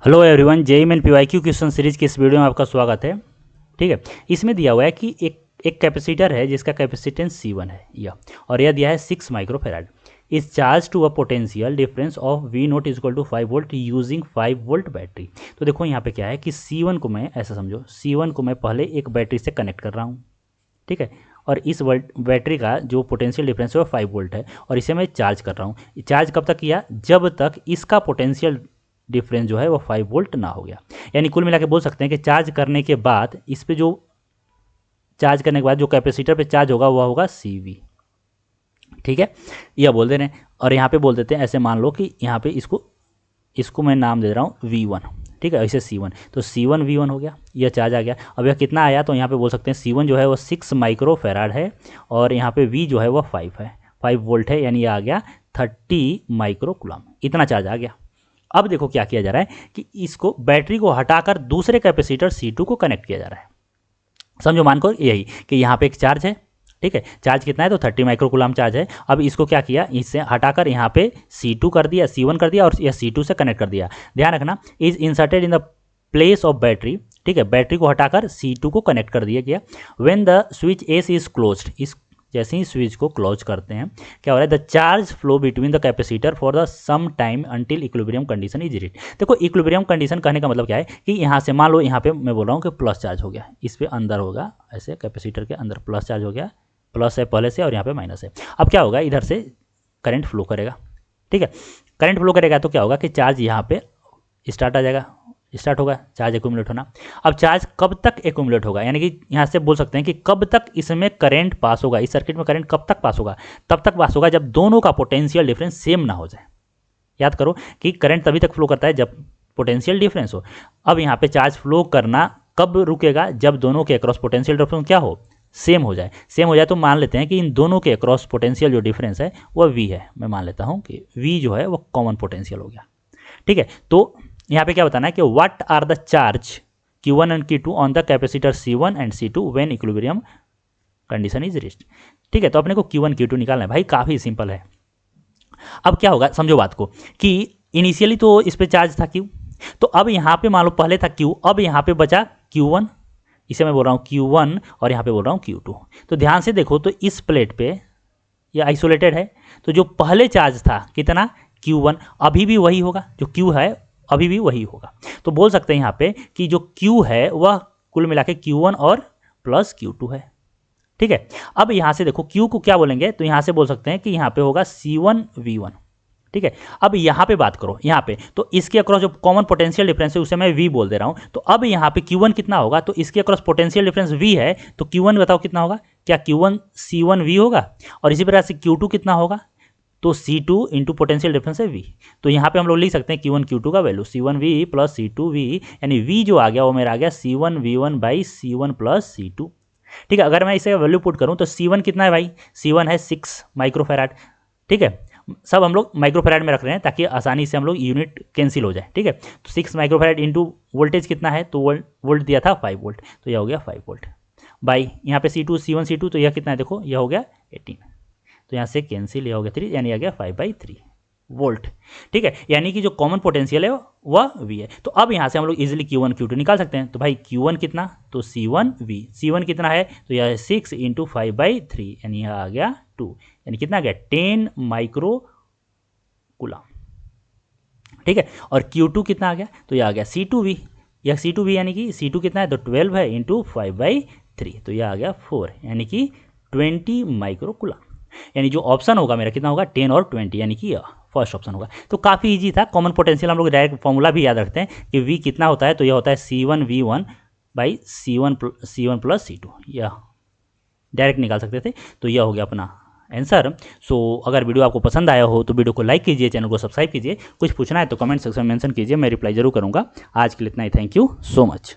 Hello everyone, JEE main PYQ question series की इस video में आपका स्वागत है। ठीक है, इसमें दिया हुआ है कि एक कैपेसिटर है जिसका कैपेसिटेंस C1 है और यह दिया है 6 microfarad is charge to a potential difference of V nought is equal to 5 volt using 5 volt battery. तो देखो यहाँ पे क्या है कि C1 को मैं ऐसा समझो, C1 को मैं पहले एक बैटरी से कनेक्ट कर रहा हूँ। ठीक है, और इस बैटरी का जो पोटेंशियल डिफरेंस है वो 5 वोल्ट है और इसे मैं चार्ज कर रहा हूँ। चार्ज कब तक किया? जब तक इसका पोटेंशियल डिफरेंस जो है वो 5 वोल्ट ना हो गया। यानी कुल मिला के बोल सकते हैं कि चार्ज करने के बाद इस पे जो चार्ज करने के बाद जो कैपेसिटर पे चार्ज होगा वह होगा CV। ठीक है, यह बोल दे रहे हैं और यहाँ पे बोल देते हैं, ऐसे मान लो कि यहाँ पे इसको मैं नाम दे रहा हूँ V1। ठीक है, ऐसे C1, तो C1 V1 हो गया, यह चार्ज आ गया। अब यह कितना आया? तो यहाँ पे बोल सकते हैं C1 जो है वो 6 माइक्रोफेराड है और यहाँ पे V जो है वो 5 है, 5 वोल्ट है, यानी आ गया 30 माइक्रोकूलम। इतना चार्ज आ गया। अब देखो क्या किया जा रहा है कि इसको बैटरी को हटाकर दूसरे कैपेसिटर C2 को कनेक्ट किया जा रहा है। समझो, मान को यही कि यहाँ पे एक चार्ज है। ठीक है, चार्ज कितना है? तो 30 माइक्रोकूलम चार्ज है। अब इसको क्या किया, इससे हटाकर यहाँ पे C2 कर दिया, C1 कर दिया और यह C2 से कनेक्ट कर दिया। ध्यान रखना, is inserted in the place of battery. ठीक है, बैटरी को हटाकर C2 को कनेक्ट कर दिया गया। When the switch S is closed, इस जैसे ही स्विच को क्लोज करते हैं क्या हो रहा है? The charge flow between the capacitor for the some time until equilibrium condition is reached. देखो, इक्विलिब्रियम कंडीशन कहने का मतलब क्या है कि यहाँ से मान लो यहाँ पे मैं बोल रहा हूँ कि प्लस चार्ज हो गया, इस पे अंदर होगा, ऐसे कैपेसिटर के अंदर प्लस चार्ज हो गया, प्लस है पहले से और यहाँ पे माइनस है। अब क्या होगा, इधर से करंट फ्लो करेगा। ठीक है, करंट फ्लो करेगा तो क्या होगा कि चार्ज यहाँ पे स्टार्ट आ जाएगा, स्टार्ट होगा चार्ज एक्यूमुलेट होना। अब चार्ज कब तक एक्यूमुलेट होगा, यानी कि यहाँ से बोल सकते हैं कि कब तक इसमें करंट पास होगा, इस सर्किट में करंट कब तक पास होगा? तब तक पास होगा जब दोनों का पोटेंशियल डिफरेंस सेम ना हो जाए। याद करो कि करंट तभी तक फ्लो करता है जब पोटेंशियल डिफरेंस हो। अब यहाँ पे चार्ज फ्लो करना कब रुकेगा? जब दोनों के अक्रॉस पोटेंशियल डिफरेंस क्या हो? सेम हो जाए। सेम हो जाए तो मान लेते हैं कि इन दोनों के अक्रॉस पोटेंशियल जो डिफरेंस है वह V है। मैं मान लेता हूँ कि V जो है वो कॉमन पोटेंशियल हो गया। ठीक है, तो यहाँ पे क्या बताना है कि what are the charge Q1 and Q2 on the capacitor C1 and C2 when equilibrium condition is reached. ठीक है, तो अपने को Q1 Q2 निकालना है। भाई काफ़ी सिंपल है। अब क्या होगा, समझो बात को कि इनिशियली तो इस पे चार्ज था Q, तो अब यहाँ पे मान लो पहले था Q, अब यहाँ पे बचा Q1, इसे मैं बोल रहा हूँ Q1 और यहाँ पे बोल रहा हूँ Q2। तो ध्यान से देखो तो इस प्लेट पे ये आइसोलेटेड है, तो जो पहले चार्ज था कितना? Q1, अभी भी वही होगा, जो Q है अभी भी वही होगा। तो बोल सकते हैं यहाँ पे कि जो Q है वह कुल मिला के Q1 और प्लस Q2 है। ठीक है, अब यहाँ से देखो Q को क्या बोलेंगे, तो यहाँ से बोल सकते हैं कि यहाँ पे होगा C1 V1। ठीक है, अब यहाँ पे बात करो, यहाँ पे तो इसके अक्रॉस जो कॉमन पोटेंशियल डिफरेंस है उसे मैं V बोल दे रहा हूँ। तो अब यहाँ पे Q1 कितना होगा? तो इसके अक्रॉस पोटेंशियल डिफरेंस V है, तो Q1 बताओ कितना होगा? क्या Q1 C1 V होगा? और इसी प्रकार से Q2 कितना होगा? तो C2 इंटू पोटेंशियल डिफरेंस है V। तो यहाँ पे हम लोग लिख सकते हैं Q1 Q2 का वैल्यू C1V प्लस C2V, यानी V जो आ गया वो मेरा आ गया C1 V1 by C1 plus C2। ठीक है, अगर मैं इसे वैल्यू पुट करूँ तो C1 कितना है भाई? C1 है 6 माइक्रोफेराड। ठीक है, सब हम लोग माइक्रोफेराड में रख रहे हैं ताकि आसानी से हम लोग यूनिट कैंसिल हो जाए। ठीक है, तो 6 माइक्रोफेराड इंटू वोल्टेज कितना है? तो वोल्ट दिया था 5 वोल्ट, तो यह हो गया 5 वोल्ट बाई यहाँ पे C2 C1 C2, तो यह कितना है? देखो यह हो गया 18, तो यहाँ से कैंसिल, यह हो गया 3, यानी आ गया 5/3 वोल्ट। ठीक है, यानी कि जो कॉमन पोटेंशियल है वह V है। तो अब यहाँ से हम लोग इजीली Q1 Q2 निकाल सकते हैं। तो भाई Q1 कितना? तो C1V, C1 कितना है? तो यह है 6 इंटू 5/3, यानी यह आ गया 2, यानी कितना आ गया? 10 माइक्रोकूलम। ठीक है, और Q2 कितना आ गया? तो यह आ गया C2V, यह C2V यानी कि C2 कितना है? तो 12 है इंटू 5/3, तो यह आ गया 4, यानी कि 20 माइक्रोकूलम। यानी जो ऑप्शन होगा मेरा कितना होगा? 10 और 20, यानी कि फर्स्ट ऑप्शन होगा। तो काफ़ी इजी था। कॉमन पोटेंशियल हम लोग डायरेक्ट फॉर्मूला भी याद रखते हैं कि V कितना होता है, तो यह होता है C1 V1 by C1 plus C2, यह डायरेक्ट निकाल सकते थे। तो यह हो गया अपना आंसर। सो अगर वीडियो आपको पसंद आया हो तो वीडियो को लाइक कीजिए, चैनल को सब्सक्राइब कीजिए। कुछ पूछना है तो कमेंट सेक्शन में मेंशन कीजिए, मैं रिप्लाई जरूर करूँगा। आज के लिए इतना ही, थैंक यू सो मच।